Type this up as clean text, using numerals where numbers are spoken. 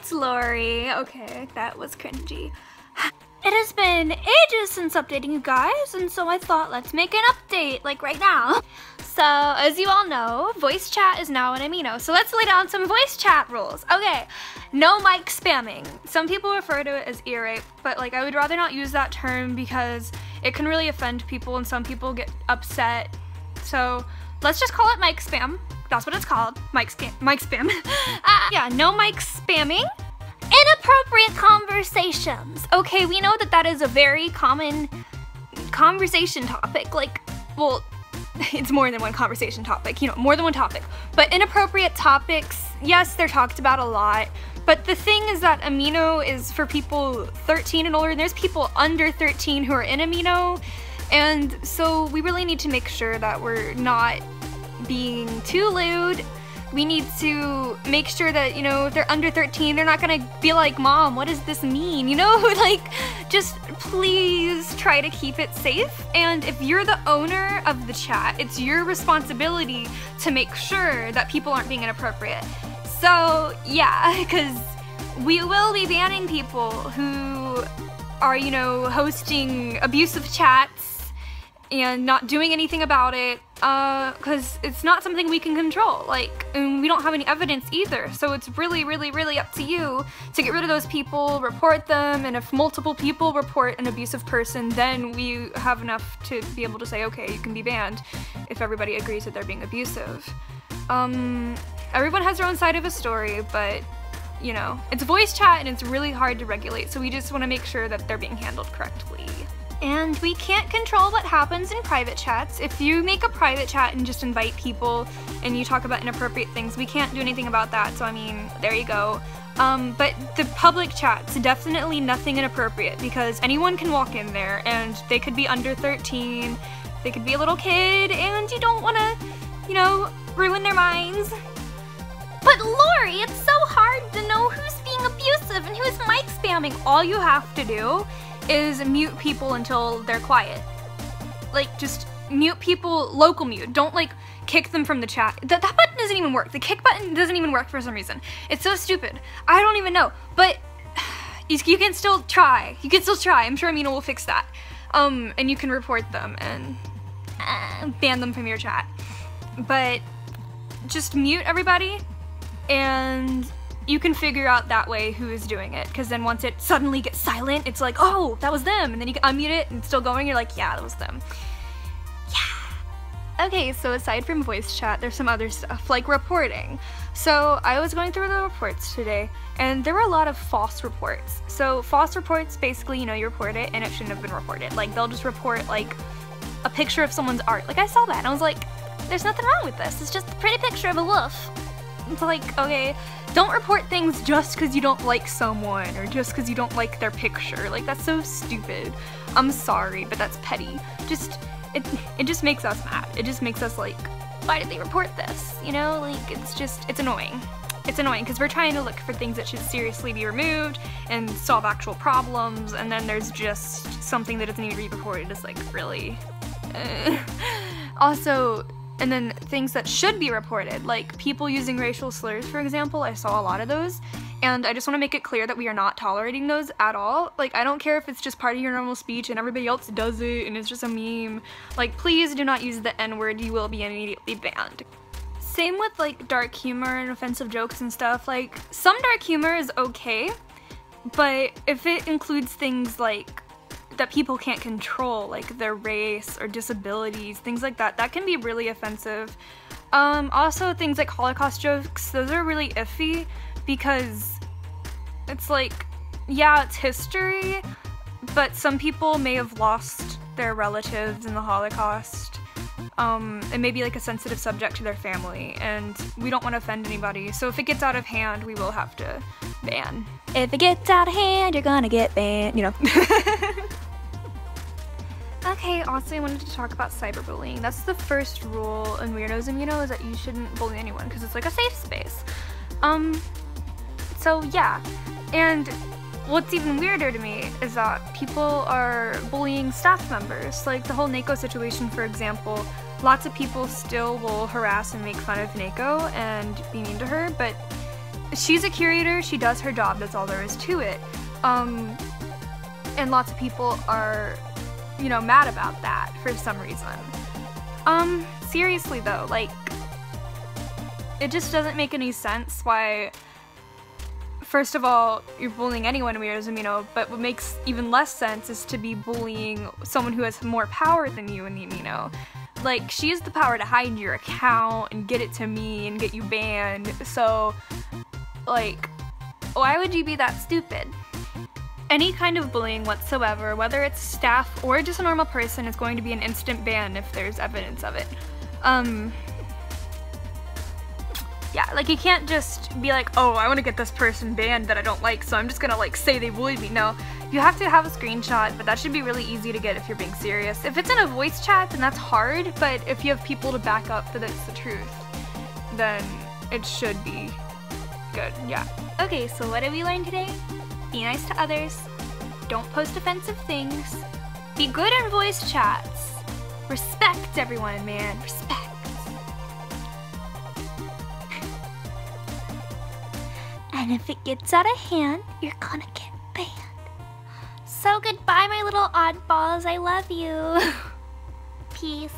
it's Lori. Okay, that was cringy. It has been ages since updating you guys, and so I thought let's make an update, like right now. So, as you all know, voice chat is now an amino, so let's lay down some voice chat rules. Okay, no mic spamming. Some people refer to it as ear rape, but like I would rather not use that term because it can really offend people and some people get upset. So, let's just call it mic spam. That's what it's called, mic spam. Yeah, no mic spamming. Inappropriate conversations. Okay, we know that that is a very common conversation topic. Like, well, it's more than one conversation topic, you know, more than one topic. But inappropriate topics, yes, they're talked about a lot. But the thing is that amino is for people 13 and older, and there's people under 13 who are in amino. And so we really need to make sure that we're not being too lewd. We need to make sure that, you know, if they're under 13, they're not gonna be like, Mom, what does this mean? You know, like, just please try to keep it safe. And if you're the owner of the chat, it's your responsibility to make sure that people aren't being inappropriate. So, yeah, because we will be banning people who are, you know, hosting abusive chats and not doing anything about it, because it's not something we can control, like, and we don't have any evidence either, so it's really, really, really up to you to get rid of those people, report them, and if multiple people report an abusive person, then we have enough to be able to say, okay, you can be banned if everybody agrees that they're being abusive. Everyone has their own side of a story, but, you know, it's voice chat and it's really hard to regulate, so we just want to make sure that they're being handled correctly. And we can't control what happens in private chats. If you make a private chat and just invite people and you talk about inappropriate things, we can't do anything about that, so I mean, there you go. But the public chats, definitely nothing inappropriate, because anyone can walk in there and they could be under 13, they could be a little kid, and you don't want to, you know, ruin their minds. But Lori, it's so hard to know who's being abusive and who's mic spamming. All you have to do is mute people until they're quiet. Like, just mute people, local mute. Don't, like, kick them from the chat. That button doesn't even work. The kick button doesn't even work for some reason. It's so stupid. I don't even know. But you can still try. You can still try. I'm sure Amina will fix that. And you can report them and ban them from your chat. But just mute everybody, and you can figure out that way who is doing it, because then once it suddenly gets silent, it's like, oh, that was them, and then you can unmute it and it's still going, you're like, yeah, that was them. Yeah. Okay, so aside from voice chat, there's some other stuff, like reporting. So I was going through the reports today, and there were a lot of false reports. So false reports, basically, you know, you report it and it shouldn't have been reported. Like, they'll just report, like, a picture of someone's art. Like, I saw that and I was like, there's nothing wrong with this, it's just a pretty picture of a wolf. It's like, okay, don't report things just because you don't like someone or just because you don't like their picture. Like, that's so stupid. I'm sorry, but that's petty. It just makes us mad. It just makes us like, why did they report this? You know, like, it's annoying. It's annoying because we're trying to look for things that should seriously be removed and solve actual problems, and then there's just something that doesn't need to be reported. It's like, really? Also, and then things that should be reported, like people using racial slurs, for example. I saw a lot of those, and I just want to make it clear that we are not tolerating those at all. Like, I don't care if it's just part of your normal speech and everybody else does it and it's just a meme. Like, please do not use the N-word, you will be immediately banned. Same with like dark humor and offensive jokes and stuff. Like, some dark humor is okay, but if it includes things like that people can't control, like their race or disabilities, things like that, that can be really offensive. Also things like Holocaust jokes, those are really iffy because it's like, yeah, it's history, but some people may have lost their relatives in the Holocaust. It may be like a sensitive subject to their family, and we don't want to offend anybody, so if it gets out of hand, we will have to ban. If it gets out of hand, you're gonna get banned, you know. Okay, also I wanted to talk about cyberbullying. That's the first rule in Weirdos Amino, is that you shouldn't bully anyone because it's like a safe space. So yeah, and what's even weirder to me is that people are bullying staff members. Like the whole Neko situation, for example, lots of people still will harass and make fun of Neko and be mean to her, but she's a curator, she does her job, that's all there is to it. And lots of people are, you know, mad about that for some reason. Seriously though, like, it just doesn't make any sense why, first of all, you're bullying anyone in Weirdos Amino, but what makes even less sense is to be bullying someone who has more power than you in the Amino. Like, she has the power to hide your account and get it to me and get you banned, so, like, why would you be that stupid? Any kind of bullying whatsoever, whether it's staff or just a normal person, is going to be an instant ban if there's evidence of it. Yeah, like, you can't just be like, oh, I want to get this person banned that I don't like, so I'm just gonna, like, say they bullied me. No, you have to have a screenshot, but that should be really easy to get if you're being serious. If it's in a voice chat, then that's hard, but if you have people to back up that it's the truth, then it should be good, yeah. Okay, so what did we learn today? Be nice to others. Don't post offensive things. Be good in voice chats. Respect everyone, man. Respect. And if it gets out of hand, you're gonna get banned. So goodbye, my little oddballs. I love you. Peace.